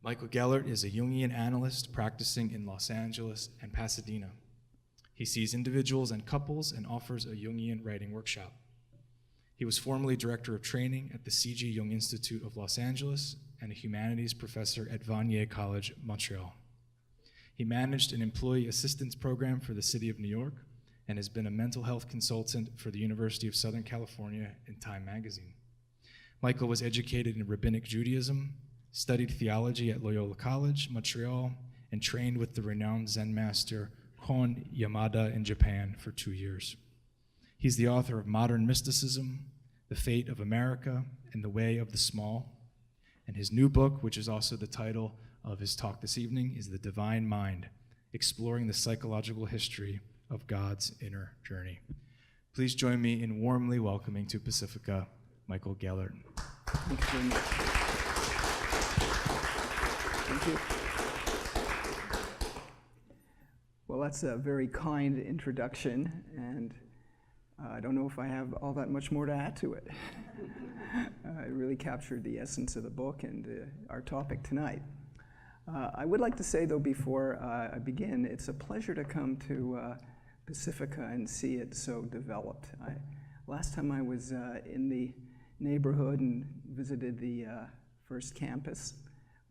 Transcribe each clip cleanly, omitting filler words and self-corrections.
Michael Gellert is a Jungian analyst practicing in Los Angeles and Pasadena. He sees individuals and couples and offers a Jungian writing workshop. He was formerly director of training at the C.G. Jung Institute of Los Angeles and a humanities professor at Vanier College, Montreal. He managed an employee assistance program for the city of New York and has been a mental health consultant for the University of Southern California and Time magazine. Michael was educated in Rabbinic Judaism, studied theology at Loyola College, Montreal, and trained with the renowned Zen master Kon Yamada in Japan for 2 years. He's the author of Modern Mysticism, The Fate of America, and The Way of the Small. And his new book, which is also the title of his talk this evening, is The Divine Mind, Exploring the Psychological History of God's Inner Journey. Please join me in warmly welcoming to Pacifica, Michael Gellert. Thank you very much. Thank you. Well, that's a very kind introduction, and I don't know if I have all that much more to add to it. It really captured the essence of the book and our topic tonight. I would like to say, though, before I begin, it's a pleasure to come to Pacifica and see it so developed. Last time I was in the neighborhood and visited the first campus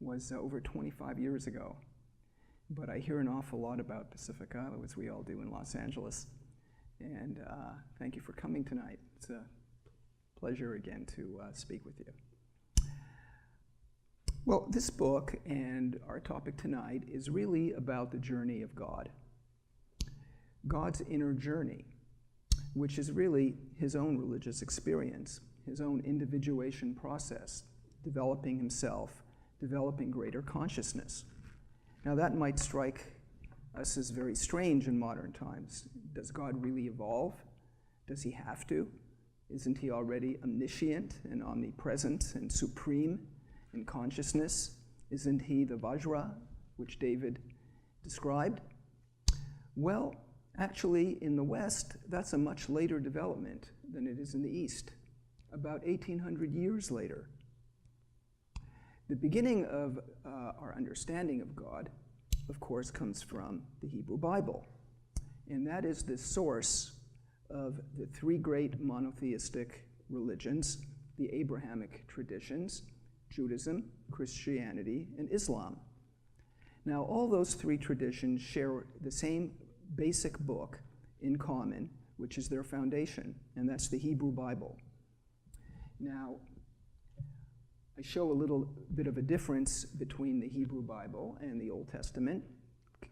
was over 25 years ago. But I hear an awful lot about Pacifica, as we all do in Los Angeles. And thank you for coming tonight. It's a pleasure again to speak with you. Well, this book and our topic tonight is really about the journey of God. God's inner journey, which is really his own religious experience, his own individuation process, developing himself, developing greater consciousness. Now that might strike us as very strange in modern times. Does God really evolve? Does he have to? Isn't he already omniscient and omnipresent and supreme in consciousness? Isn't he the Vajra, which David described? Well, actually, in the West, that's a much later development than it is in the East, about 1,800 years later. The beginning of our understanding of God, of course, comes from the Hebrew Bible. And that is the source of the three great monotheistic religions, the Abrahamic traditions, Judaism, Christianity, and Islam. Now, all those three traditions share the same basic book in common, which is their foundation, and that's the Hebrew Bible. Now, I show a little bit of a difference between the Hebrew Bible and the Old Testament,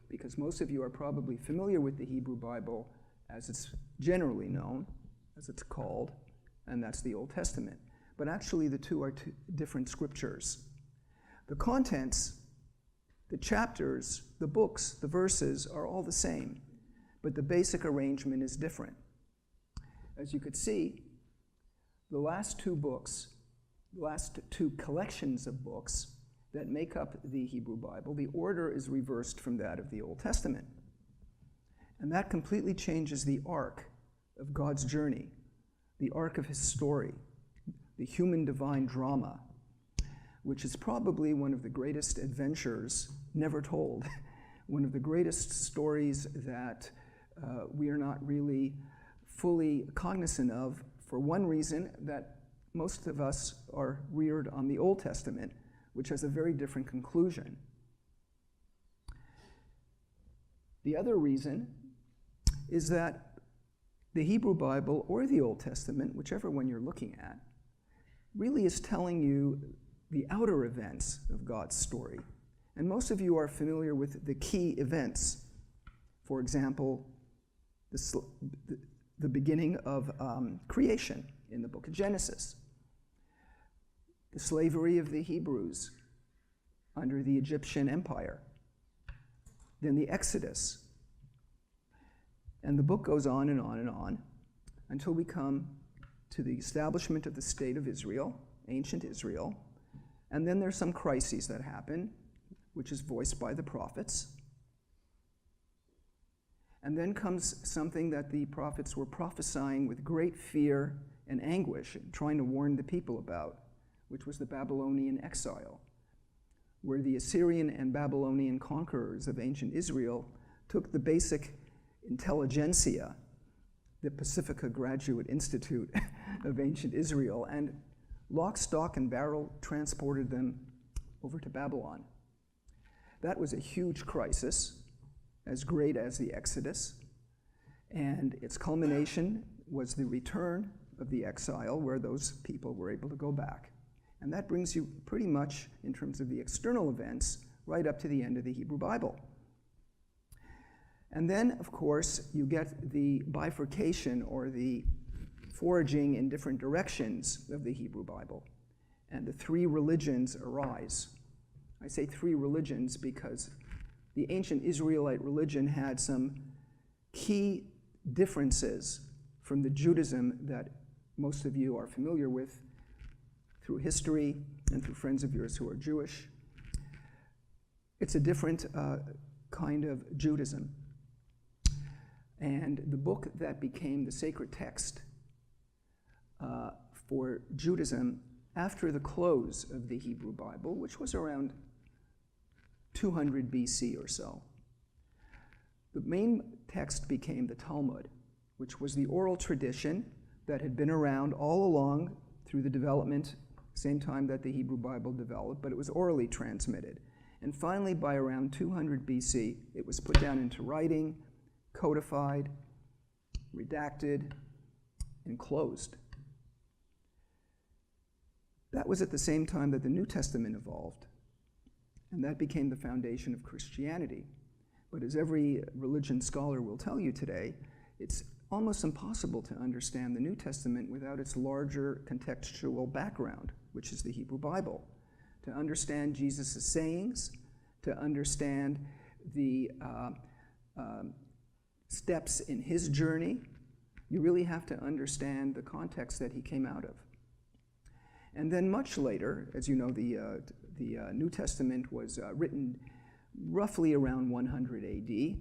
because most of you are probably familiar with the Hebrew Bible as it's generally known, as it's called, and that's the Old Testament. But actually, the two are two different scriptures. The contents, the chapters, the books, the verses are all the same, but the basic arrangement is different. As you could see, the last two books, the last two collections of books that make up the Hebrew Bible, the order is reversed from that of the Old Testament. And that completely changes the arc of God's journey, the arc of his story, the human divine drama, which is probably one of the greatest adventures never told, one of the greatest stories that we are not really fully cognizant of, for one reason, that most of us are reared on the Old Testament, which has a very different conclusion. The other reason is that the Hebrew Bible or the Old Testament, whichever one you're looking at, really is telling you the outer events of God's story. And most of you are familiar with the key events. For example, the beginning of creation in the book of Genesis, the slavery of the Hebrews under the Egyptian Empire, then the Exodus. And the book goes on and on and on until we come to the establishment of the state of Israel, ancient Israel. And then there's some crises that happen, which is voiced by the prophets. And then comes something that the prophets were prophesying with great fear and anguish, and trying to warn the people about, which was the Babylonian exile, where the Assyrian and Babylonian conquerors of ancient Israel took the basic intelligentsia, the Pacifica Graduate Institute of ancient Israel, and lock, stock, and barrel transported them over to Babylon. That was a huge crisis, as great as the Exodus, and its culmination was the return of the exile, where those people were able to go back. And that brings you pretty much, in terms of the external events, right up to the end of the Hebrew Bible. And then, of course, you get the bifurcation, or the foraging in different directions of the Hebrew Bible. And the three religions arise. I say three religions because the ancient Israelite religion had some key differences from the Judaism that most of you are familiar with through history and through friends of yours who are Jewish. It's a different kind of Judaism. And the book that became the sacred text for Judaism after the close of the Hebrew Bible, which was around 200 BC or so, the main text became the Talmud, which was the oral tradition that had been around all along through the development, same time that the Hebrew Bible developed, but it was orally transmitted. And finally, by around 200 BC, it was put down into writing, codified, redacted, and closed. That was at the same time that the New Testament evolved, and that became the foundation of Christianity. But as every religion scholar will tell you today, it's almost impossible to understand the New Testament without its larger contextual background, which is the Hebrew Bible. To understand Jesus' sayings, to understand the steps in his journey, you really have to understand the context that he came out of. And then much later, as you know, the New Testament was written roughly around 100 AD,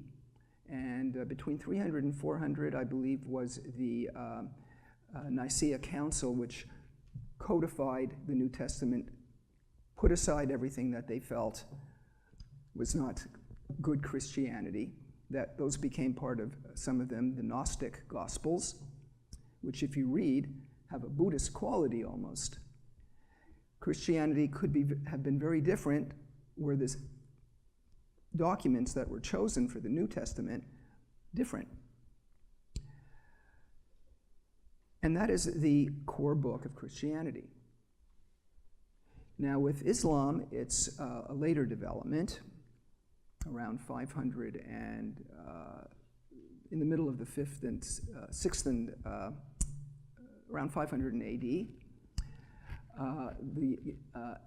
and between 300 and 400, I believe, was the Nicaea Council, which codified the New Testament, put aside everything that they felt was not good Christianity, that those became part of, some of them, the Gnostic Gospels, which if you read, have a Buddhist quality almost. Christianity could have been very different, were the documents that were chosen for the New Testament different. And that is the core book of Christianity. Now with Islam, it's a later development, around 500 and in the middle of the 5th and 6th and around 500 AD. The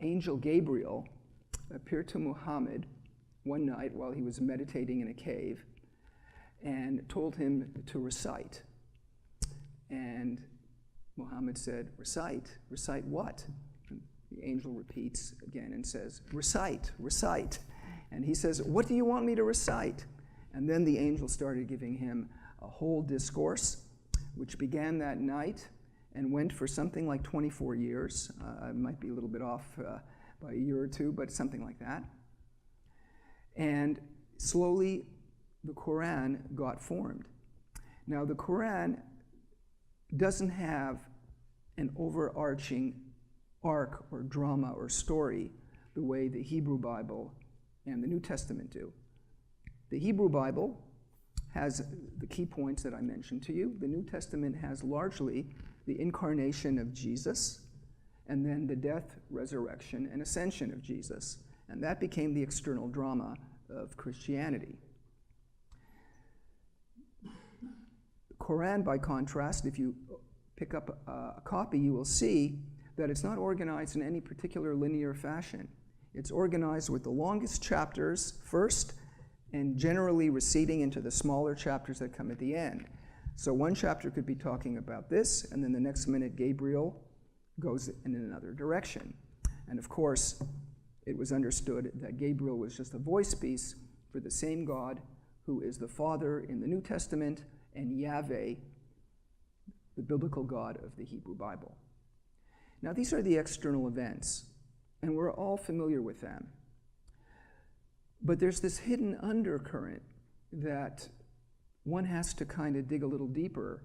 angel Gabriel appeared to Muhammad one night while he was meditating in a cave and told him to recite. And Muhammad said, recite? Recite what? And the angel repeats again and says, recite, recite. And he says, what do you want me to recite? And then the angel started giving him a whole discourse, which began that night and went for something like 24 years. I might be a little bit off by a year or two, but something like that. And slowly, the Quran got formed. Now, the Quran doesn't have an overarching arc or drama or story the way the Hebrew Bible and the New Testament do. The Hebrew Bible has the key points that I mentioned to you. The New Testament has largely the incarnation of Jesus, and then the death, resurrection, and ascension of Jesus. And that became the external drama of Christianity. The Quran, by contrast, if you pick up a copy, you will see that it's not organized in any particular linear fashion. It's organized with the longest chapters first, and generally receding into the smaller chapters that come at the end. So one chapter could be talking about this, and then the next minute Gabriel goes in another direction. And of course, it was understood that Gabriel was just a voice piece for the same God who is the Father in the New Testament and Yahweh, the biblical God of the Hebrew Bible. Now these are the external events, and we're all familiar with them. But there's this hidden undercurrent that one has to kind of dig a little deeper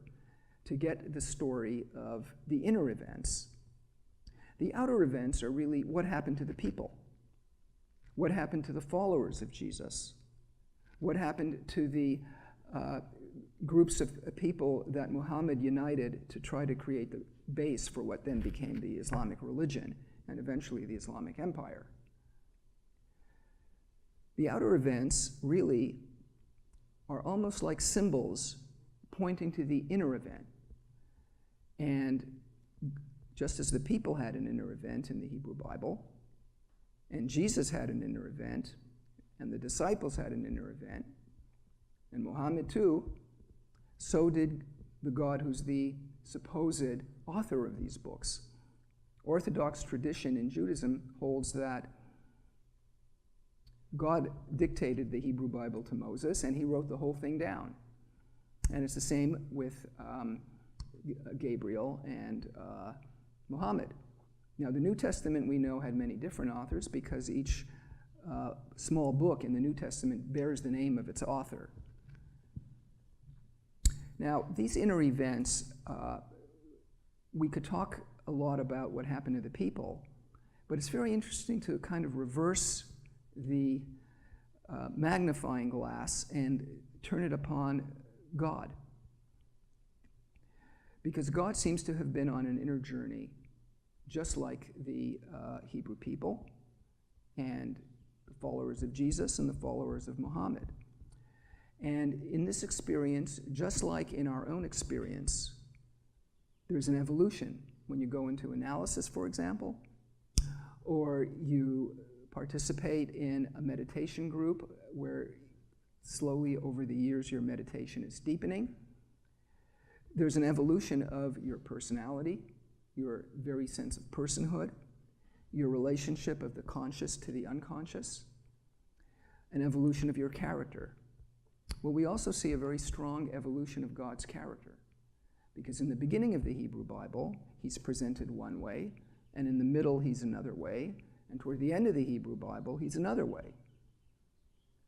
to get the story of the inner events. The outer events are really what happened to the people. What happened to the followers of Jesus? What happened to the groups of people that Muhammad united to try to create the base for what then became the Islamic religion and eventually the Islamic Empire? The outer events really are almost like symbols pointing to the inner event. And just as the people had an inner event in the Hebrew Bible, and Jesus had an inner event, and the disciples had an inner event, and Muhammad too, so did the God who's the supposed author of these books. Orthodox tradition in Judaism holds that God dictated the Hebrew Bible to Moses, and he wrote the whole thing down. And it's the same with Gabriel and Muhammad. Now, the New Testament we know had many different authors because each small book in the New Testament bears the name of its author. Now, these inner events, we could talk a lot about what happened to the people, but it's very interesting to kind of reverse the magnifying glass and turn it upon God. Because God seems to have been on an inner journey, just like the Hebrew people and the followers of Jesus and the followers of Muhammad. And in this experience, just like in our own experience, there's an evolution. When you go into analysis, for example, or you participate in a meditation group where slowly over the years your meditation is deepening, there's an evolution of your personality, your very sense of personhood, your relationship of the conscious to the unconscious, an evolution of your character. Well, we also see a very strong evolution of God's character, because in the beginning of the Hebrew Bible, he's presented one way, and in the middle, he's another way, and toward the end of the Hebrew Bible, he's another way.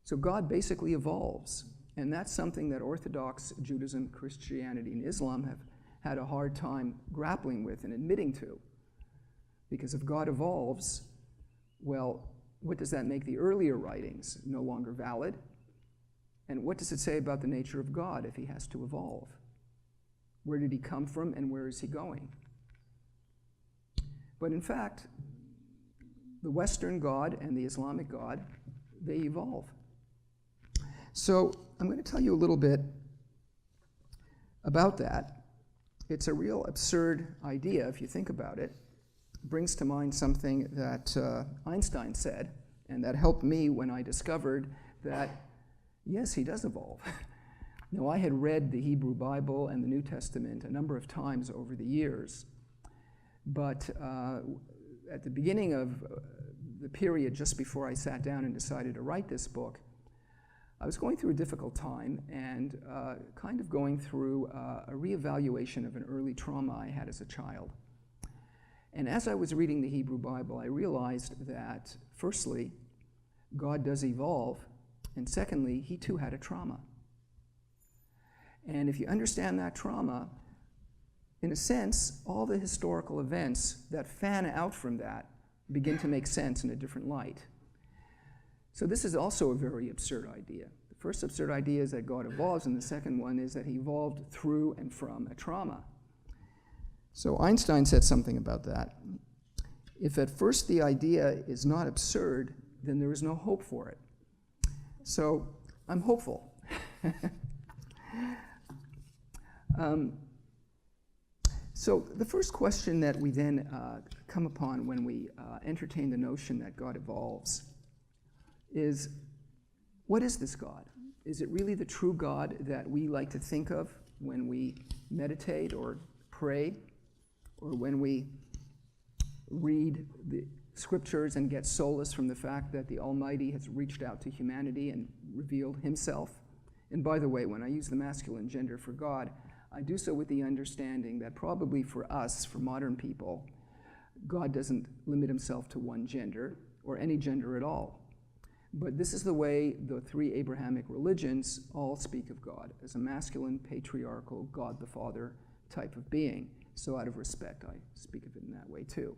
So God basically evolves, and that's something that Orthodox Judaism, Christianity, and Islam have had a hard time grappling with and admitting to. Because if God evolves, well, what does that make the earlier writings no longer valid? And what does it say about the nature of God if he has to evolve? Where did he come from and where is he going? But in fact, the Western God and the Islamic God, they evolve. So I'm going to tell you a little bit about that. It's a real absurd idea if you think about it. It brings to mind something that Einstein said, and that helped me when I discovered that, yes, he does evolve. Now, I had read the Hebrew Bible and the New Testament a number of times over the years, but at the beginning of the period just before I sat down and decided to write this book, I was going through a difficult time and kind of going through a reevaluation of an early trauma I had as a child. And as I was reading the Hebrew Bible, I realized that, firstly, God does evolve, and secondly, he too had a trauma. And if you understand that trauma, in a sense, all the historical events that fan out from that begin to make sense in a different light. So this is also a very absurd idea. The first absurd idea is that God evolves, and the second one is that he evolved through and from a trauma. So Einstein said something about that. If at first the idea is not absurd, then there is no hope for it. So I'm hopeful. So the first question that we then come upon when we entertain the notion that God evolves is, what is this God? Is it really the true God that we like to think of when we meditate or pray, or when we read the scriptures and get solace from the fact that the Almighty has reached out to humanity and revealed himself? And by the way, when I use the masculine gender for God, I do so with the understanding that probably for us, for modern people, God doesn't limit himself to one gender or any gender at all. But this is the way the three Abrahamic religions all speak of God, as a masculine, patriarchal, God the Father type of being. So out of respect, I speak of it in that way too.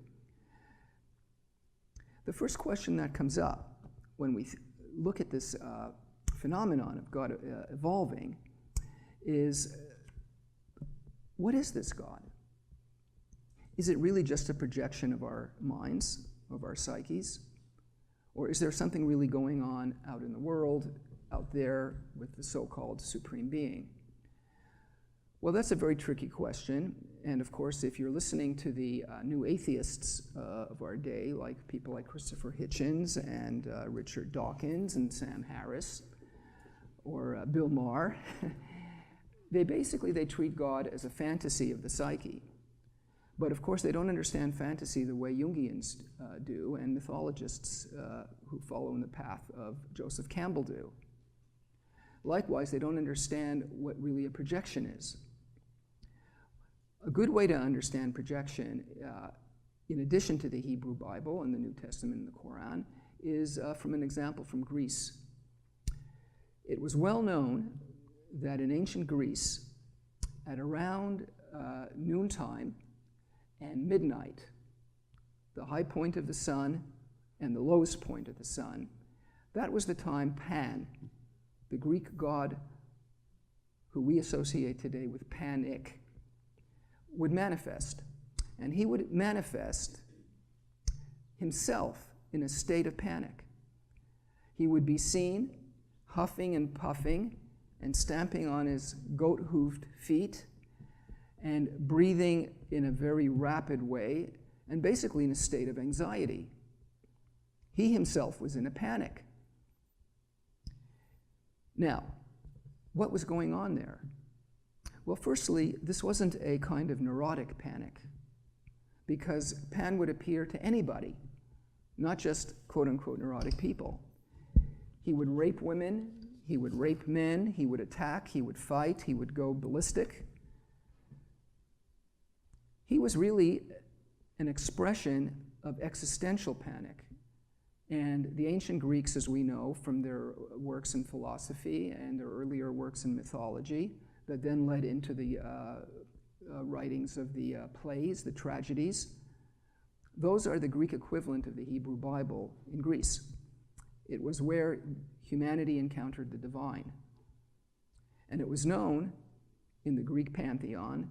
The first question that comes up when we look at this phenomenon of God evolving is, what is this God? Is it really just a projection of our minds, of our psyches? Or is there something really going on out in the world, out there with the so-called supreme being? Well, that's a very tricky question. And of course, if you're listening to the new atheists of our day, like people like Christopher Hitchens and Richard Dawkins and Sam Harris, or Bill Maher, they treat God as a fantasy of the psyche. But of course, they don't understand fantasy the way Jungians do, and mythologists who follow in the path of Joseph Campbell do. Likewise, they don't understand what really a projection is. A good way to understand projection, in addition to the Hebrew Bible and the New Testament and the Quran, is from an example from Greece. It was well known that in ancient Greece, at around noontime and midnight, the high point of the sun and the lowest point of the sun, that was the time Pan, the Greek god who we associate today with panic, would manifest. And he would manifest himself in a state of panic. He would be seen huffing and puffing and stamping on his goat-hoofed feet and breathing in a very rapid way, and basically in a state of anxiety. He himself was in a panic. Now, what was going on there? Well, firstly, this wasn't a kind of neurotic panic, because Pan would appear to anybody, not just quote-unquote neurotic people. He would rape women, he would rape men, he would attack, he would fight, he would go ballistic. He was really an expression of existential panic. And the ancient Greeks, as we know from their works in philosophy and their earlier works in mythology, that then led into the writings of the plays, the tragedies, those are the Greek equivalent of the Hebrew Bible in Greece. It was where humanity encountered the divine. And it was known in the Greek pantheon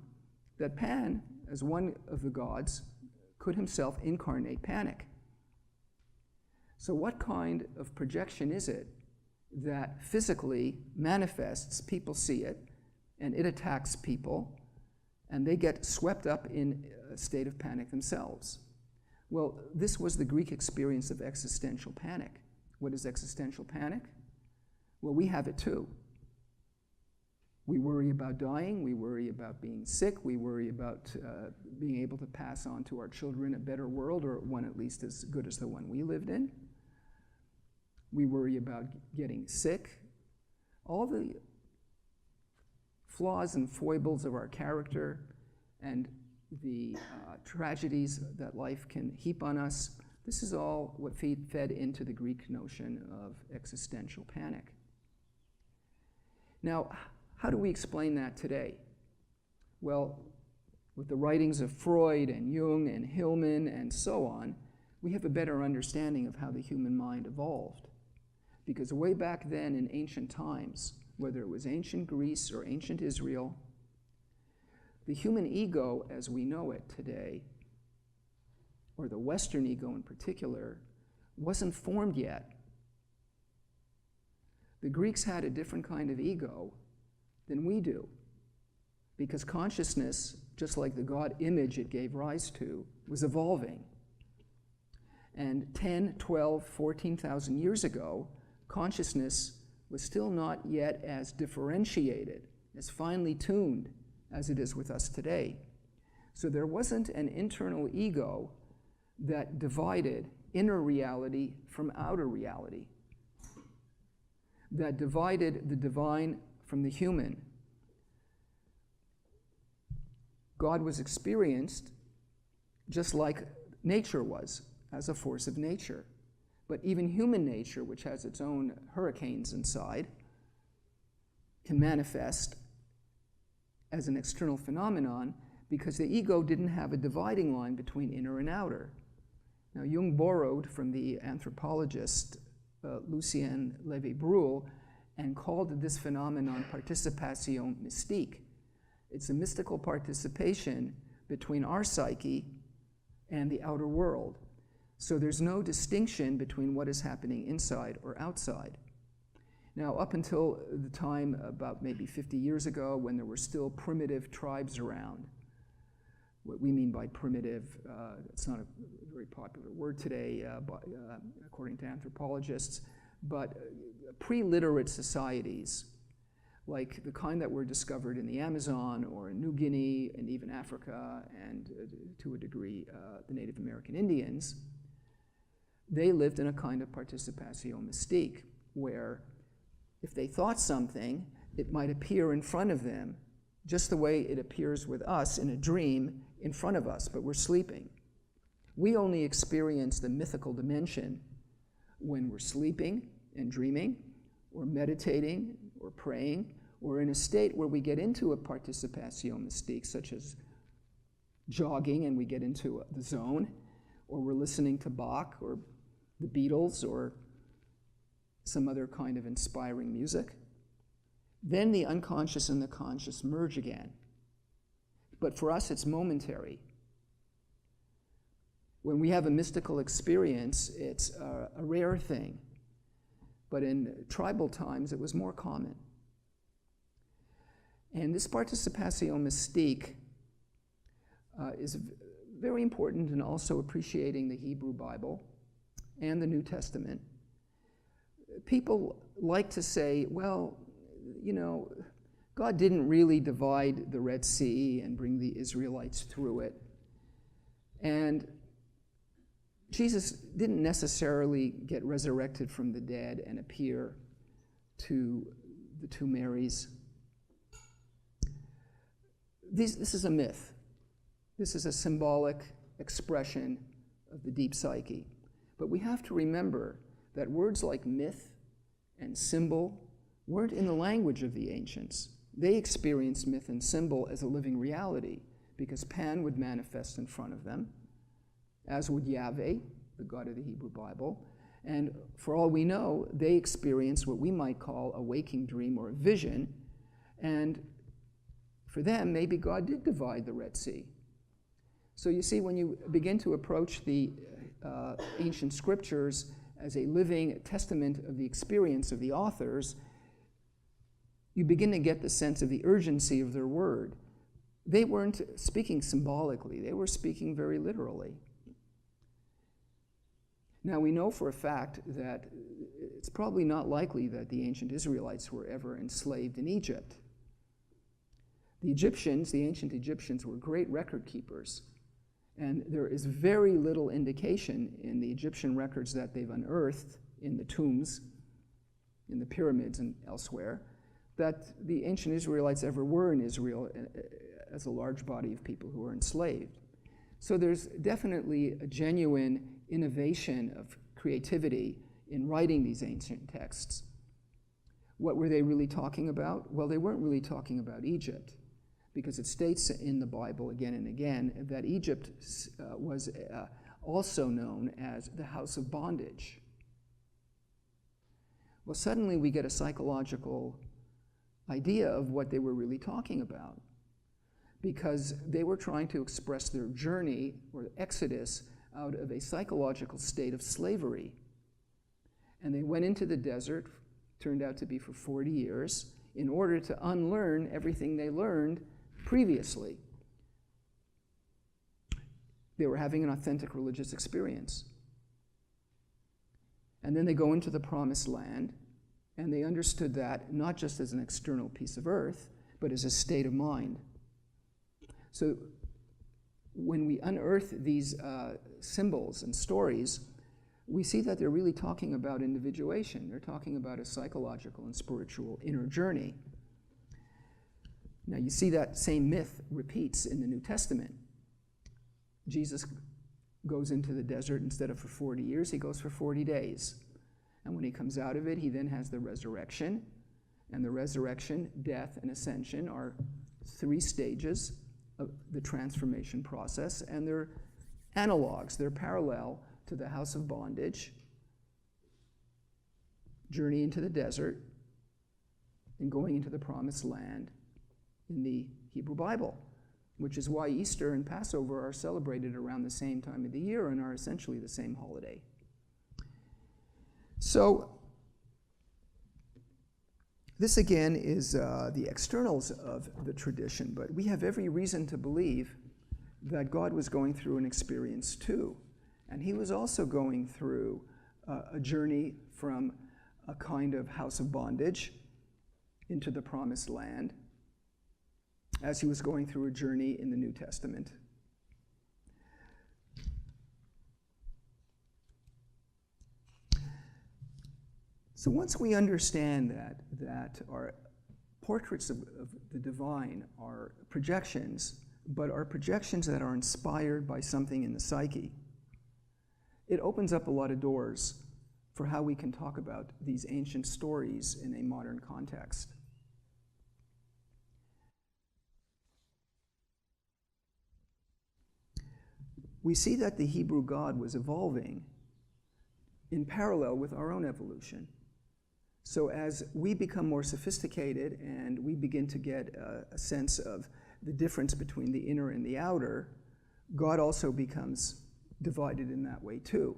that Pan, as one of the gods, could himself incarnate panic. So what kind of projection is it that physically manifests, people see it, and it attacks people, and they get swept up in a state of panic themselves? Well, this was the Greek experience of existential panic. What is existential panic? Well, we have it too. We worry about dying, we worry about being sick, we worry about being able to pass on to our children a better world, or one at least as good as the one we lived in. We worry about getting sick. All the flaws and foibles of our character and the tragedies that life can heap on us, this is all what fed into the Greek notion of existential panic. Now, how do we explain that today? Well, with the writings of Freud and Jung and Hillman and so on, we have a better understanding of how the human mind evolved. Because way back then in ancient times, whether it was ancient Greece or ancient Israel, the human ego as we know it today, or the Western ego in particular, wasn't formed yet. The Greeks had a different kind of ego than we do, because consciousness, just like the God image it gave rise to, was evolving. And 10, 12, 14,000 years ago, consciousness was still not yet as differentiated, as finely tuned as it is with us today. So there wasn't an internal ego that divided inner reality from outer reality, that divided the divine from the human. God was experienced just like nature was, as a force of nature. But even human nature, which has its own hurricanes inside, can manifest as an external phenomenon because the ego didn't have a dividing line between inner and outer. Now, Jung borrowed from the anthropologist Lucien Levy-Bruhl and called this phenomenon participation mystique. It's a mystical participation between our psyche and the outer world. So there's no distinction between what is happening inside or outside. Now, up until the time about maybe 50 years ago, when there were still primitive tribes around, what we mean by primitive, it's not a very popular word today, according to anthropologists, but pre-literate societies, like the kind that were discovered in the Amazon or in New Guinea and even Africa and to a degree the Native American Indians, they lived in a kind of participation mystique, where if they thought something, it might appear in front of them, just the way it appears with us in a dream in front of us, but we're sleeping. We only experience the mythical dimension when we're sleeping and dreaming, or meditating, or praying, or in a state where we get into a participation mystique, such as jogging and we get into the zone, or we're listening to Bach or the Beatles or some other kind of inspiring music. Then the unconscious and the conscious merge again. But for us, it's momentary. When we have a mystical experience, it's a rare thing. But in tribal times, it was more common. And this participation mystique is very important in also appreciating the Hebrew Bible and the New Testament. People like to say, well, you know, God didn't really divide the Red Sea and bring the Israelites through it. And Jesus didn't necessarily get resurrected from the dead and appear to the two Marys. This is a myth. This is a symbolic expression of the deep psyche. But we have to remember that words like myth and symbol weren't in the language of the ancients. They experienced myth and symbol as a living reality because Pan would manifest in front of them, as would Yahweh, the God of the Hebrew Bible. And for all we know, they experienced what we might call a waking dream or a vision. And for them, maybe God did divide the Red Sea. So you see, when you begin to approach the ancient scriptures as a living testament of the experience of the authors, you begin to get the sense of the urgency of their word. They weren't speaking symbolically, they were speaking very literally. Now, we know for a fact that it's probably not likely that the ancient Israelites were ever enslaved in Egypt. The Egyptians, the ancient Egyptians, were great record keepers. And there is very little indication in the Egyptian records that they've unearthed in the tombs, in the pyramids and elsewhere, that the ancient Israelites ever were in Israel as a large body of people who were enslaved. So there's definitely a genuine innovation of creativity in writing these ancient texts. What were they really talking about? Well, they weren't really talking about Egypt, because it states in the Bible again and again that Egypt was also known as the house of bondage. Well, suddenly we get a psychological idea of what they were really talking about, because they were trying to express their journey or exodus out of a psychological state of slavery. And they went into the desert, turned out to be for 40 years, in order to unlearn everything they learned previously. They were having an authentic religious experience. And then they go into the promised land, and they understood that not just as an external piece of earth, but as a state of mind. So when we unearth these symbols and stories, we see that they're really talking about individuation. They're talking about a psychological and spiritual inner journey. Now, you see that same myth repeats in the New Testament. Jesus goes into the desert instead of for 40 years, he goes for 40 days. And when he comes out of it, he then has the resurrection. And the resurrection, death, and ascension are 3 stages of the transformation process, and they're analogs, they're parallel to the house of bondage, journey into the desert, and going into the promised land in the Hebrew Bible, which is why Easter and Passover are celebrated around the same time of the year and are essentially the same holiday. So this again is the externals of the tradition, but we have every reason to believe that God was going through an experience too. And he was also going through a journey from a kind of house of bondage into the promised land, as he was going through a journey in the New Testament. So once we understand that our portraits of the divine are projections, but are projections that are inspired by something in the psyche, it opens up a lot of doors for how we can talk about these ancient stories in a modern context. We see that the Hebrew God was evolving in parallel with our own evolution. So as we become more sophisticated and we begin to get a sense of the difference between the inner and the outer, God also becomes divided in that way too.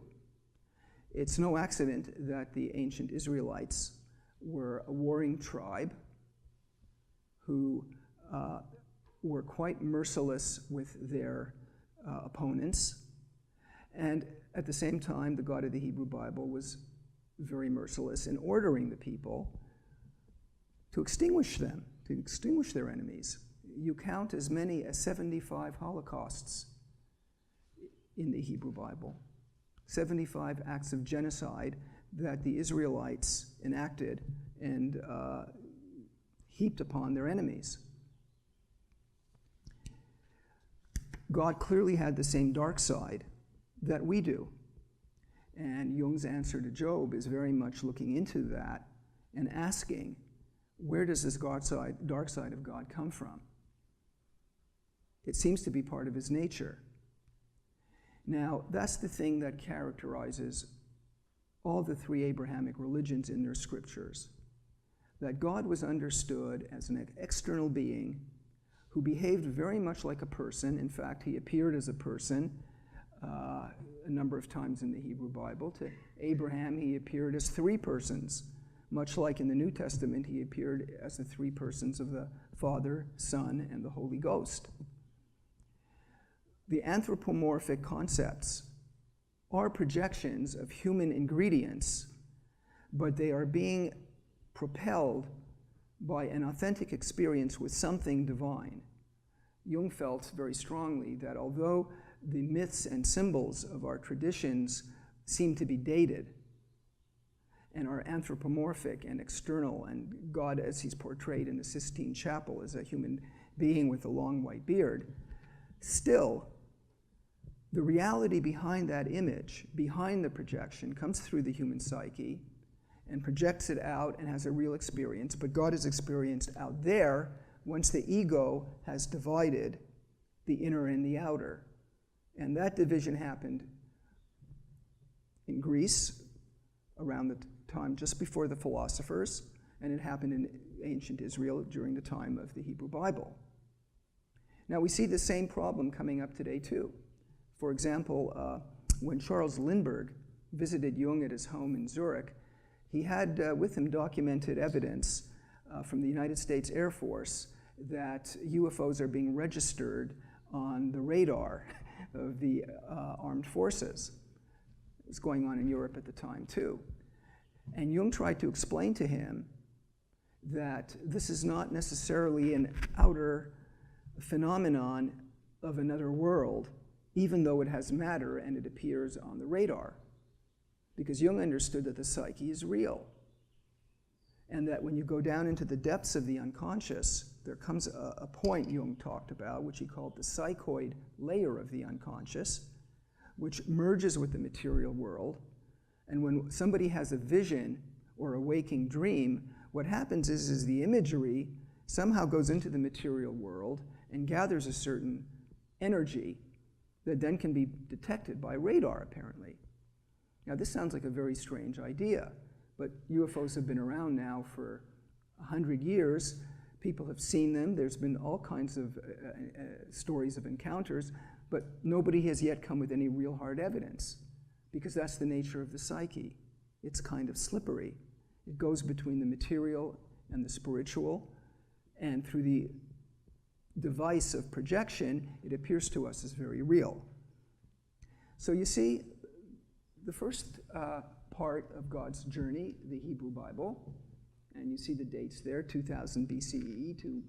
It's no accident that the ancient Israelites were a warring tribe who were quite merciless with their opponents, and at the same time the God of the Hebrew Bible was very merciless in ordering the people to extinguish them, to extinguish their enemies. You count as many as 75 holocausts in the Hebrew Bible, 75 acts of genocide that the Israelites enacted and heaped upon their enemies. God clearly had the same dark side that we do. And Jung's answer to Job is very much looking into that and asking, where does this dark side of God come from? It seems to be part of his nature. Now, that's the thing that characterizes all the 3 Abrahamic religions in their scriptures, that God was understood as an external being who behaved very much like a person. In fact, he appeared as a person a number of times in the Hebrew Bible. To Abraham, he appeared as 3 persons, much like in the New Testament, he appeared as the 3 persons of the Father, Son, and the Holy Ghost. The anthropomorphic concepts are projections of human ingredients, but they are being propelled by an authentic experience with something divine. Jung felt very strongly that although the myths and symbols of our traditions seem to be dated and are anthropomorphic and external, and God as he's portrayed in the Sistine Chapel as a human being with a long white beard, still the reality behind that image, behind the projection, comes through the human psyche and projects it out and has a real experience, but God is experienced out there once the ego has divided the inner and the outer. And that division happened in Greece around the time just before the philosophers, and it happened in ancient Israel during the time of the Hebrew Bible. Now we see the same problem coming up today too. For example, when Charles Lindbergh visited Jung at his home in Zurich, he had with him documented evidence from the United States Air Force that UFOs are being registered on the radar of the armed forces. It was going on in Europe at the time too. And Jung tried to explain to him that this is not necessarily an outer phenomenon of another world, even though it has matter and it appears on the radar. Because Jung understood that the psyche is real. And that when you go down into the depths of the unconscious, there comes a point Jung talked about, which he called the psychoid layer of the unconscious, which merges with the material world. And when somebody has a vision or a waking dream, what happens is the imagery somehow goes into the material world and gathers a certain energy that then can be detected by radar, apparently. Now, this sounds like a very strange idea, but UFOs have been around now for 100 years. People have seen them. There's been all kinds of stories of encounters, but nobody has yet come with any real hard evidence, because that's the nature of the psyche. It's kind of slippery. It goes between the material and the spiritual, and through the device of projection, it appears to us as very real. So you see, the first part of God's journey, the Hebrew Bible, and you see the dates there, 2000 BCE to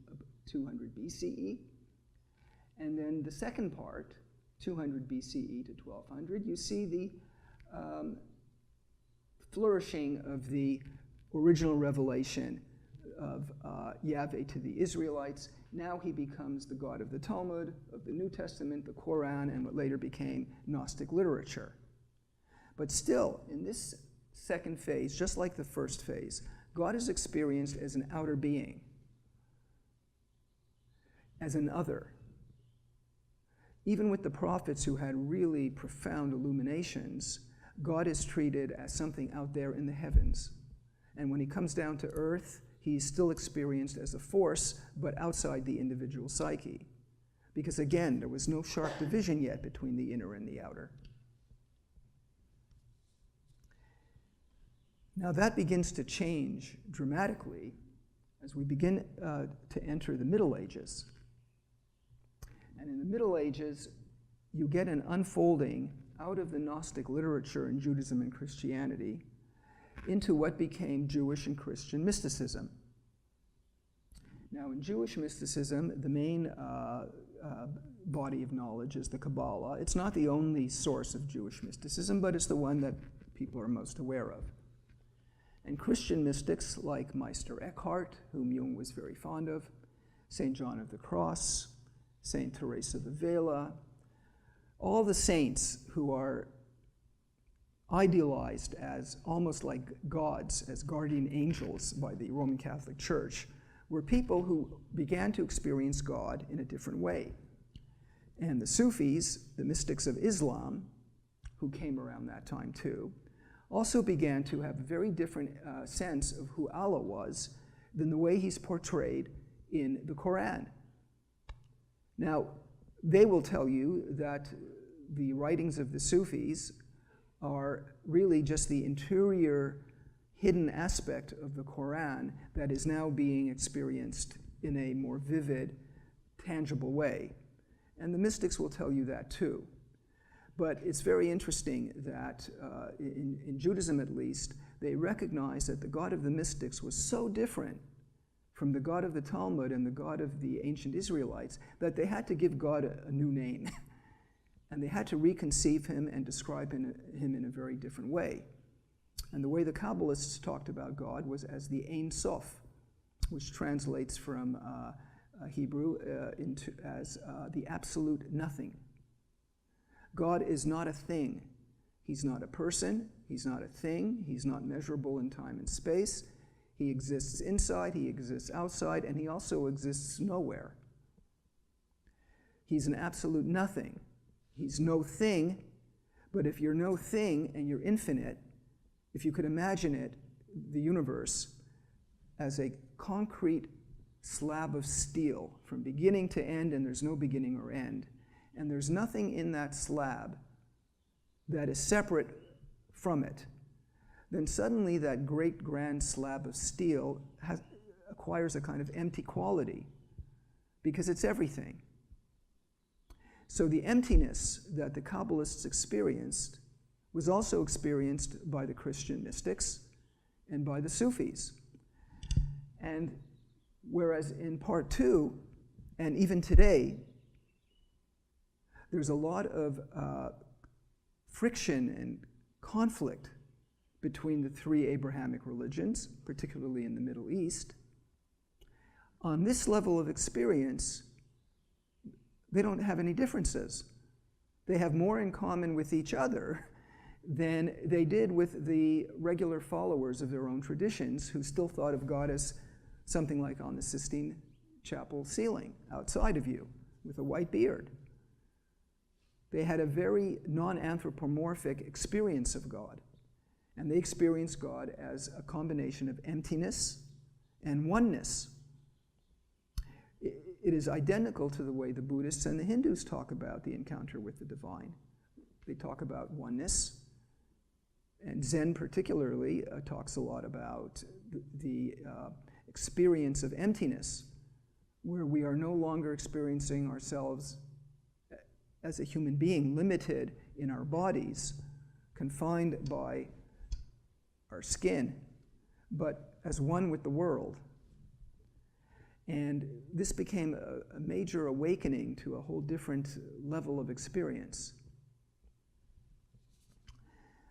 200 BCE. And then the second part, 200 BCE to 1200, you see the flourishing of the original revelation of Yahweh to the Israelites. Now he becomes the God of the Talmud, of the New Testament, the Quran, and what later became Gnostic literature. But still, in this second phase, just like the first phase, God is experienced as an outer being, as an other. Even with the prophets who had really profound illuminations, God is treated as something out there in the heavens. And when he comes down to earth, he's still experienced as a force, but outside the individual psyche. Because again, there was no sharp division yet between the inner and the outer. Now that begins to change dramatically as we begin to enter the Middle Ages. And in the Middle Ages, you get an unfolding out of the Gnostic literature in Judaism and Christianity into what became Jewish and Christian mysticism. Now, in Jewish mysticism, the main body of knowledge is the Kabbalah. It's not the only source of Jewish mysticism, but it's the one that people are most aware of. And Christian mystics like Meister Eckhart, whom Jung was very fond of, St. John of the Cross, St. Teresa of Avila, all the saints who are idealized as almost like gods, as guardian angels by the Roman Catholic Church, were people who began to experience God in a different way. And the Sufis, the mystics of Islam, who came around that time too, also began to have a very different sense of who Allah was than the way he's portrayed in the Quran. Now, they will tell you that the writings of the Sufis are really just the interior hidden aspect of the Quran that is now being experienced in a more vivid, tangible way. And the mystics will tell you that too. But it's very interesting that in Judaism at least, they recognize that the God of the mystics was so different from the God of the Talmud and the God of the ancient Israelites that they had to give God a new name. And they had to reconceive him and describe him in a very different way. And the way the Kabbalists talked about God was as the Ein Sof, which translates from Hebrew as the absolute nothing. God is not a thing. He's not a person. He's not a thing. He's not measurable in time and space. He exists inside, he exists outside, and he also exists nowhere. He's an absolute nothing. He's no thing, but if you're no thing and you're infinite, if you could imagine it, the universe, as a concrete slab of steel from beginning to end, and there's no beginning or end, and there's nothing in that slab that is separate from it, then suddenly that great grand slab of steel acquires a kind of empty quality because it's everything. So the emptiness that the Kabbalists experienced was also experienced by the Christian mystics and by the Sufis. And whereas in part two, and even today, there's a lot of friction and conflict between the three Abrahamic religions, particularly in the Middle East. On this level of experience, they don't have any differences. they have more in common with each other than they did with the regular followers of their own traditions who still thought of God as something like on the Sistine Chapel ceiling outside of you with a white beard. They had a very non-anthropomorphic experience of God, and they experienced God as a combination of emptiness and oneness. It is identical to the way the Buddhists and the Hindus talk about the encounter with the divine. They talk about oneness, and Zen particularly talks a lot about the experience of emptiness, where we are no longer experiencing ourselves as a human being, limited in our bodies, confined by our skin, but as one with the world. And this became a major awakening to a whole different level of experience.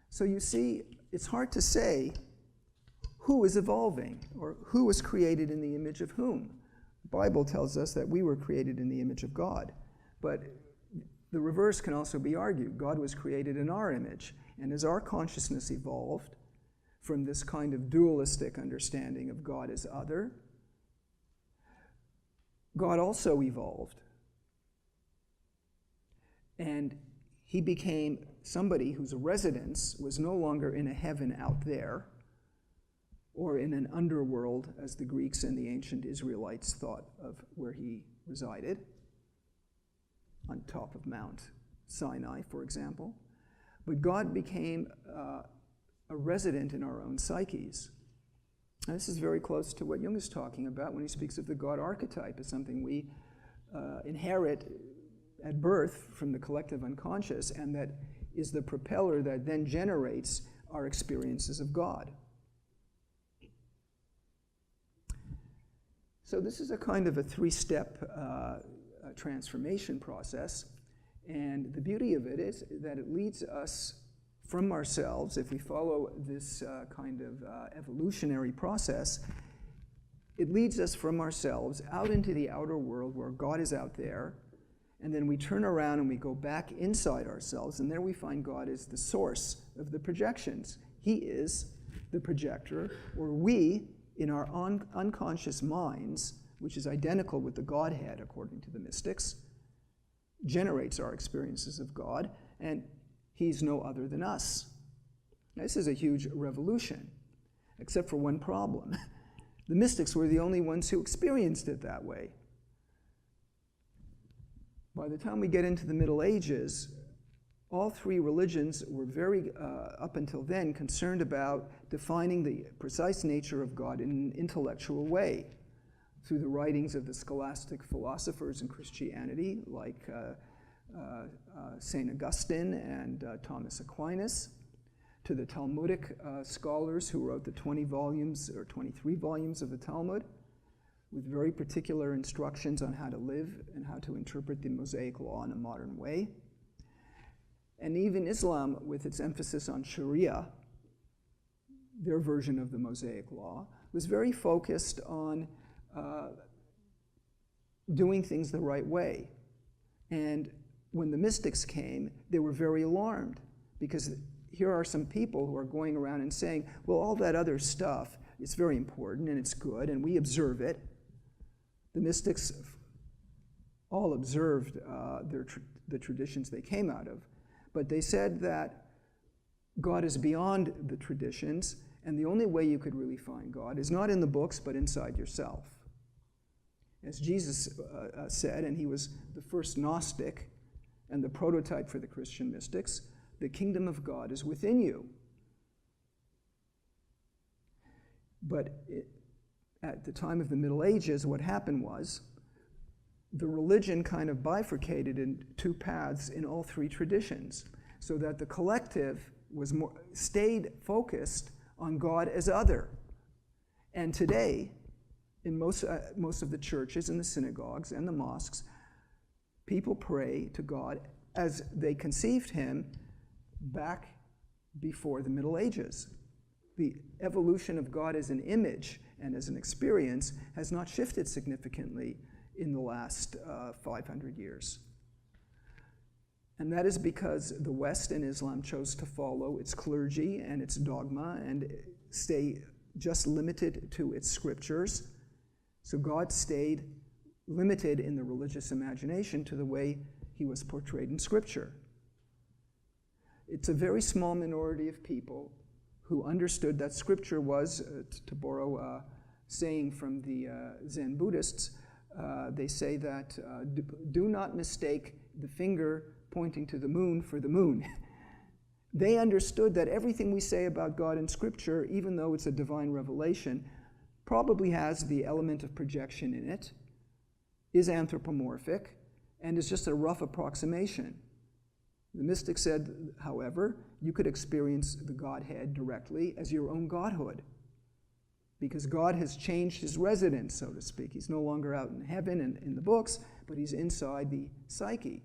So you see, it's hard to say who is evolving or who was created in the image of whom. The Bible tells us that we were created in the image of God, but the reverse can also be argued. God was created in our image, and as our consciousness evolved from this kind of dualistic understanding of God as other, God also evolved. And he became somebody whose residence was no longer in a heaven out there or in an underworld, as the Greeks and the ancient Israelites thought of where he resided, on top of Mount Sinai, for example. But God became a resident in our own psyches. And this is very close to what Jung is talking about when he speaks of the God archetype as something we inherit at birth from the collective unconscious, and that is the propeller that then generates our experiences of God. So this is a kind of a three-step transformation process, and the beauty of it is that it leads us from ourselves. If we follow this kind of evolutionary process, it leads us from ourselves out into the outer world where God is out there, and then we turn around and we go back inside ourselves, and there we find God is the source of the projections. He is the projector, or we, in our unconscious minds, which is identical with the Godhead according to the mystics, generates our experiences of God, and he's no other than us. Now, this is a huge revolution, except for one problem. The mystics were the only ones who experienced it that way. By the time we get into the Middle Ages, all three religions were very, up until then, concerned about defining the precise nature of God in an intellectual way through the writings of the scholastic philosophers in Christianity, like St. Augustine and Thomas Aquinas, to the Talmudic scholars who wrote the 20 volumes or 23 volumes of the Talmud, with very particular instructions on how to live and how to interpret the Mosaic law in a modern way. And even Islam, with its emphasis on Sharia, their version of the Mosaic law, was very focused on doing things the right way. And when the mystics came, they were very alarmed, because here are some people who are going around and saying, well, all that other stuff is very important and it's good and we observe it. The mystics all observed the traditions they came out of, but they said that God is beyond the traditions, and the only way you could really find God is not in the books, but inside yourself. As Jesus said, and he was the first Gnostic and the prototype for the Christian mystics, the kingdom of God is within you. But at the time of the Middle Ages, what happened was the religion kind of bifurcated in two paths in all three traditions, so that the collective was stayed focused on God as other. And today, in most of the churches and the synagogues and the mosques, people pray to God as they conceived him back before the Middle Ages. The evolution of God as an image and as an experience has not shifted significantly in the last 500 years. And that is because the West and Islam chose to follow its clergy and its dogma and stay just limited to its scriptures. So God stayed limited in the religious imagination to the way he was portrayed in Scripture. It's a very small minority of people who understood that Scripture was, to borrow a saying from the Zen Buddhists, they say that do not mistake the finger pointing to the moon for the moon. They understood that everything we say about God in Scripture, even though it's a divine revelation, probably has the element of projection in it, is anthropomorphic, and is just a rough approximation. The mystic said, however, you could experience the Godhead directly as your own godhood, because God has changed his residence, so to speak. He's no longer out in heaven and in the books, but he's inside the psyche.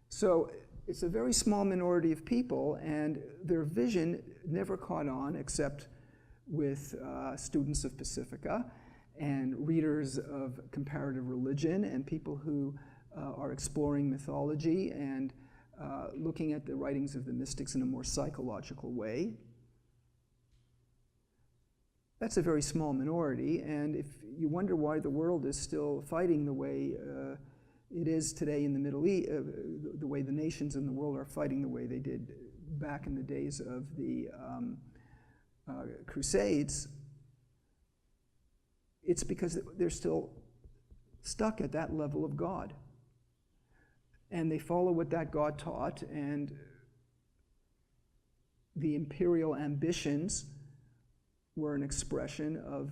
So it's a very small minority of people, and their vision never caught on except with students of Pacifica and readers of comparative religion and people who are exploring mythology and looking at the writings of the mystics in a more psychological way. That's a very small minority, and if you wonder why the world is still fighting the way it is today in the Middle East, the way the nations in the world are fighting the way they did back in the days of the Crusades, it's because they're still stuck at that level of God. And they follow what that God taught, and the imperial ambitions were an expression of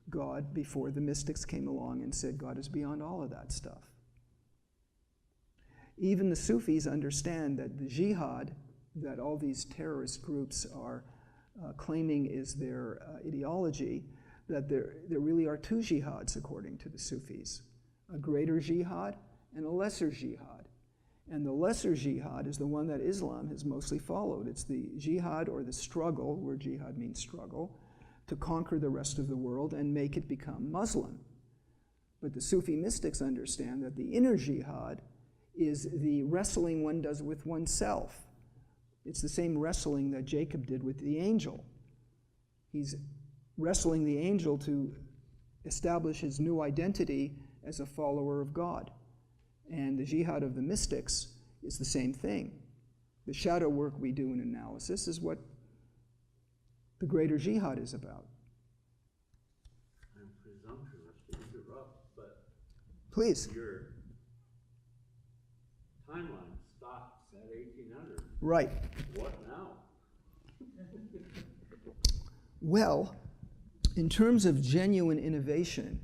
God before the mystics came along and said God is beyond all of that stuff. Even the Sufis understand that the jihad that all these terrorist groups are claiming is their ideology, that there really are two jihads according to the Sufis, a greater jihad and a lesser jihad. And the lesser jihad is the one that Islam has mostly followed. It's the jihad or the struggle, where jihad means struggle, to conquer the rest of the world and make it become Muslim. But the Sufi mystics understand that the inner jihad is the wrestling one does with oneself. It's the same wrestling that Jacob did with the angel. He's wrestling the angel to establish his new identity as a follower of God. And the jihad of the mystics is the same thing. The shadow work we do in analysis is what the greater jihad is about. I'm presumptuous to interrupt, but Please. your timeline stops at 1800. Right. What now? Well, in terms of genuine innovation,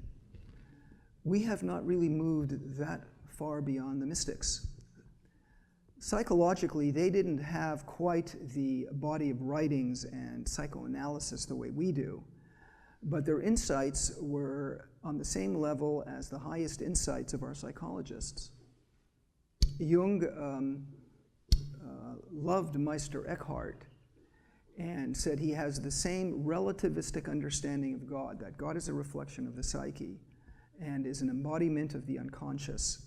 we have not really moved that far beyond the mystics. Psychologically, they didn't have quite the body of writings and psychoanalysis the way we do, but their insights were on the same level as the highest insights of our psychologists. Jung loved Meister Eckhart and said he has the same relativistic understanding of God, that God is a reflection of the psyche and is an embodiment of the unconscious.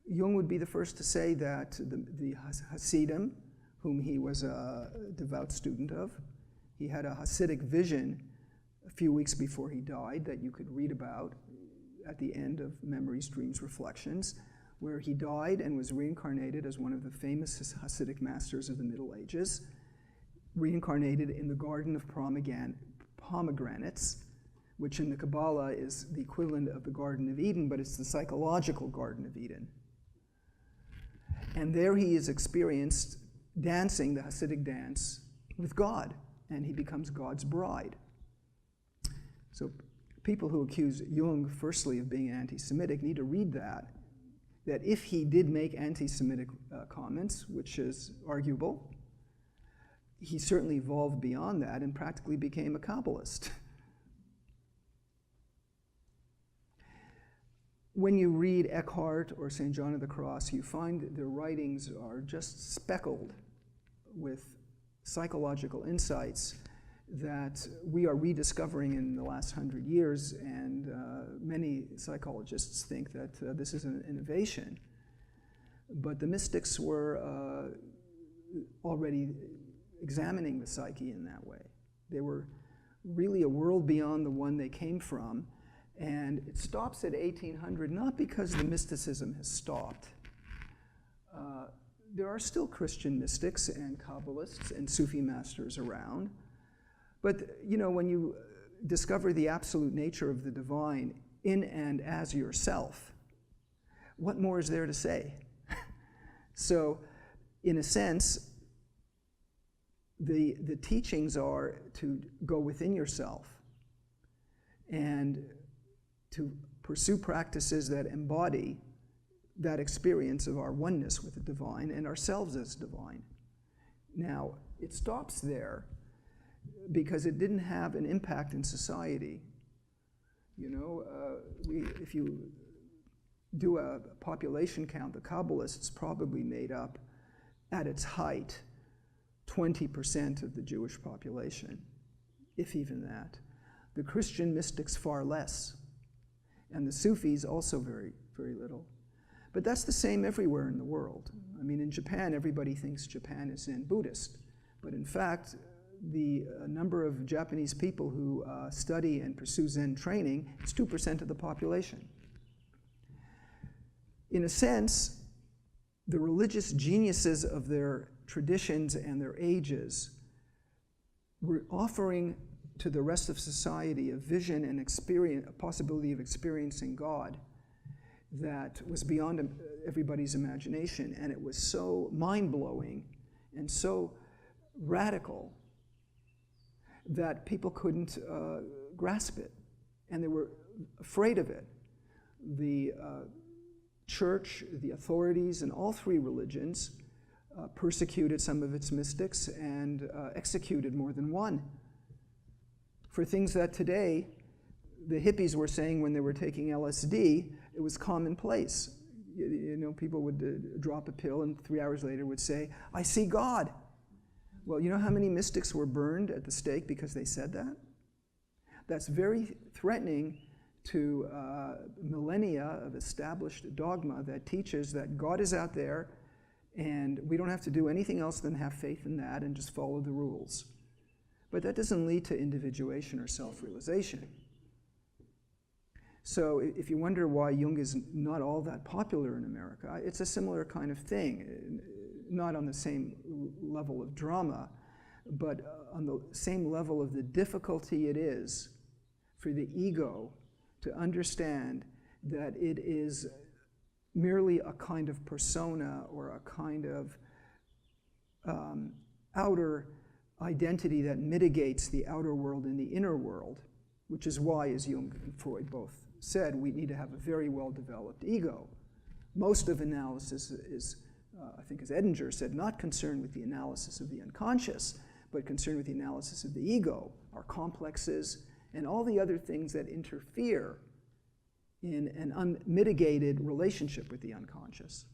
Jung would be the first to say that the Hasidim, whom he was a devout student of, he had a Hasidic vision a few weeks before he died that you could read about at the end of Memories, Dreams, Reflections, where he died and was reincarnated as one of the famous Hasidic masters of the Middle Ages, reincarnated in the Garden of Pomegranates, which in the Kabbalah is the equivalent of the Garden of Eden, but it's the psychological Garden of Eden. And there he is experienced dancing the Hasidic dance with God, and he becomes God's bride. So people who accuse Jung, firstly, of being anti-Semitic need to read that if he did make anti-Semitic comments, which is arguable, he certainly evolved beyond that and practically became a Kabbalist. When you read Eckhart or St. John of the Cross, you find their writings are just speckled with psychological insights that we are rediscovering in the last 100 years, and many psychologists think that this is an innovation, but the mystics were already examining the psyche in that way. They were really a world beyond the one they came from, and it stops at 1800, not because the mysticism has stopped. There are still Christian mystics and Kabbalists and Sufi masters around, but when you discover the absolute nature of the divine in and as yourself, what more is there to say? So, in a sense, the teachings are to go within yourself and to pursue practices that embody that experience of our oneness with the divine and ourselves as divine. Now, it stops there because it didn't have an impact in society. If you do a population count, the Kabbalists probably made up, at its height, 20% of the Jewish population, if even that. The Christian mystics far less, and the Sufis also very, very little. But that's the same everywhere in the world. I mean, in Japan, everybody thinks Japan is Zen Buddhist, but in fact, the number of Japanese people who study and pursue Zen training is 2% of the population. In a sense, the religious geniuses of their traditions and their ages were offering to the rest of society a vision and experience, a possibility of experiencing God that was beyond everybody's imagination, and it was so mind-blowing and so radical that people couldn't grasp it, and they were afraid of it. The church, the authorities in all three religions persecuted some of its mystics and executed more than one for things that today the hippies were saying when they were taking LSD. It was commonplace. People would drop a pill and 3 hours later would say, "I see God." Well, you know how many mystics were burned at the stake because they said that? That's very threatening to millennia of established dogma that teaches that God is out there and we don't have to do anything else than have faith in that and just follow the rules. But that doesn't lead to individuation or self-realization. So if you wonder why Jung is not all that popular in America, it's a similar kind of thing, not on the same level of drama, but on the same level of the difficulty it is for the ego to understand that it is merely a kind of persona or a kind of outer identity that mitigates the outer world and the inner world, which is why, as Jung and Freud both said, we need to have a very well-developed ego. Most of analysis is, I think as Edinger said, not concerned with the analysis of the unconscious, but concerned with the analysis of the ego, our complexes, and all the other things that interfere in an unmitigated relationship with the unconscious.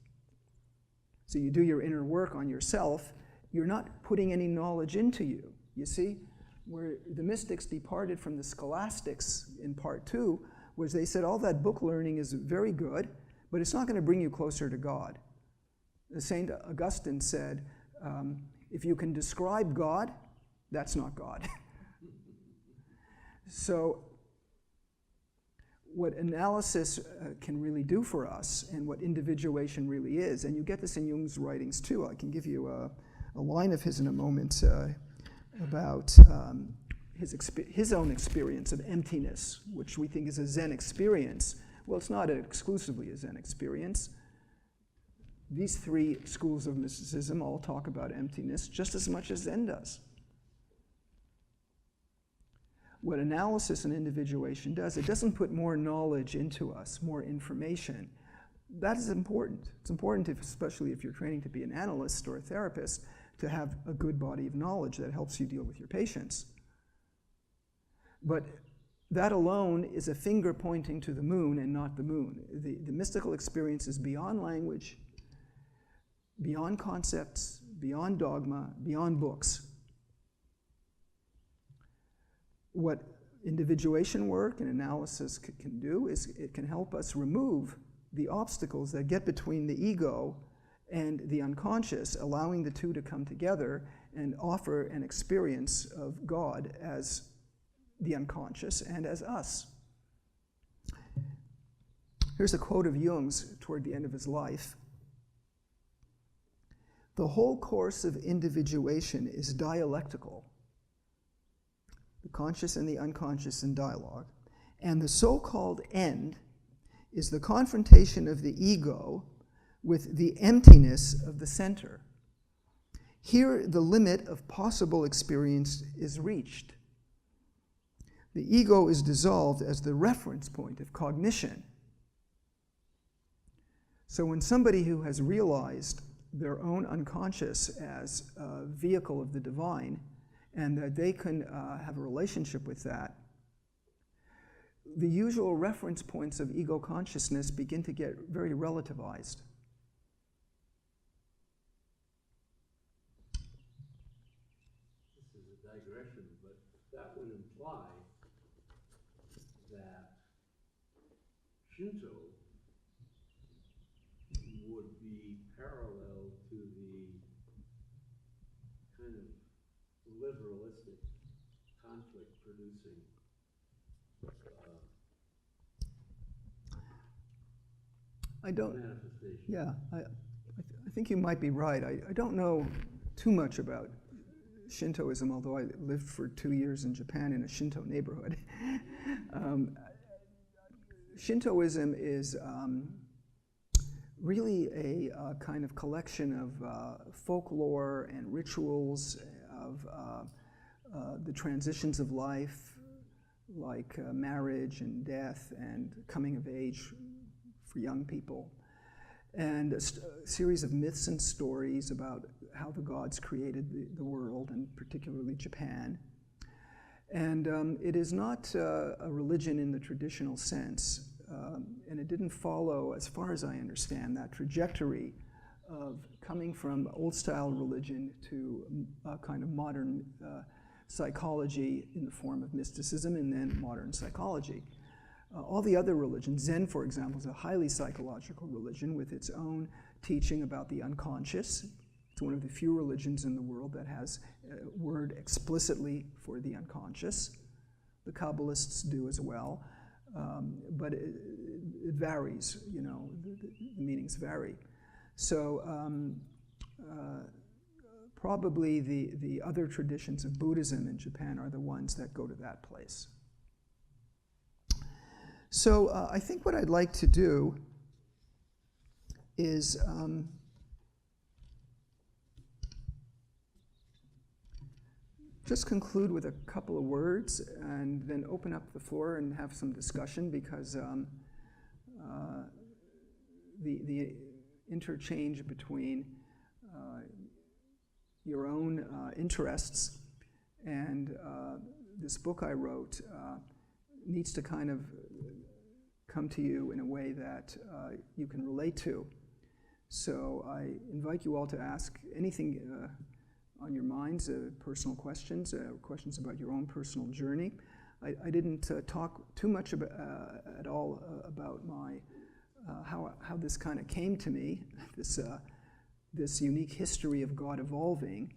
So you do your inner work on yourself, you're not putting any knowledge into you. You see, where the mystics departed from the scholastics in part 2 was they said all that book learning is very good, but it's not going to bring you closer to God. St. Augustine said, if you can describe God, that's not God. So what analysis can really do for us and what individuation really is, and you get this in Jung's writings too. I can give you a line of his in a moment about his own experience of emptiness, which we think is a Zen experience. Well, it's not exclusively a Zen experience. These three schools of mysticism all talk about emptiness just as much as Zen does. What analysis and individuation does, it doesn't put more knowledge into us, more information. That is important. It's important, especially if you're training to be an analyst or a therapist, to have a good body of knowledge that helps you deal with your patients. But that alone is a finger pointing to the moon and not the moon. The mystical experience is beyond language, beyond concepts, beyond dogma, beyond books. What individuation work and analysis can do is it can help us remove the obstacles that get between the ego and the unconscious, allowing the two to come together and offer an experience of God as the unconscious and as us. Here's a quote of Jung's toward the end of his life. "The whole course of individuation is dialectical, the conscious and the unconscious in dialogue, and the so-called end is the confrontation of the ego with the emptiness of the center. Here the limit of possible experience is reached. The ego is dissolved as the reference point of cognition." So when somebody who has realized their own unconscious as a vehicle of the divine, and that they can have a relationship with that, the usual reference points of ego consciousness begin to get very relativized. This is a digression, but that would imply that Shinto would be parallel to the kind of liberalistic conflict producing I don't. manifestation. Yeah, I think you might be right. I don't know too much about Shintoism, although I lived for 2 years in Japan in a Shinto neighborhood. Shintoism is really a kind of collection of folklore and rituals of the transitions of life, like marriage and death and coming of age for young people, and a series of myths and stories about how the gods created the world, and particularly Japan. And it is not a religion in the traditional sense. And it didn't follow, as far as I understand, that trajectory of coming from old-style religion to a kind of modern psychology in the form of mysticism and then modern psychology. All the other religions, Zen, for example, is a highly psychological religion with its own teaching about the unconscious. It's one of the few religions in the world that has a word explicitly for the unconscious. The Kabbalists do as well. But it varies, you know, the meanings vary. So probably the other traditions of Buddhism in Japan are the ones that go to that place. So I think what I'd like to do is just conclude with a couple of words and then open up the floor and have some discussion, because the interchange between your own interests and this book I wrote needs to kind of come to you in a way that you can relate to. So I invite you all to ask anything on your minds, personal questions, questions about your own personal journey. I didn't talk too much about, at all about my how this kind of came to me, this unique history of God evolving.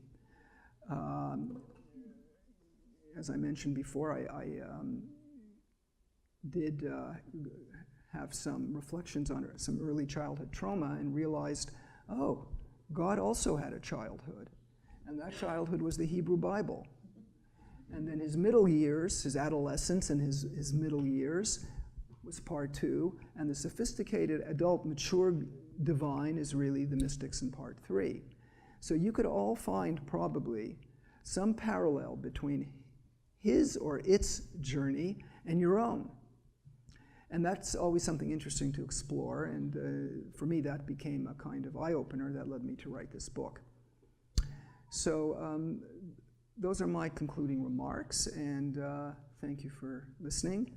As I mentioned before, I did have some reflections on some early childhood trauma and realized, oh, God also had a childhood. And that childhood was the Hebrew Bible. And then his middle years, his adolescence and his middle years was part 2. And the sophisticated, adult, mature divine is really the mystics in part 3. So you could all find probably some parallel between his or its journey and your own. And that's always something interesting to explore. And for me, that became a kind of eye-opener that led me to write this book. So those are my concluding remarks, and thank you for listening.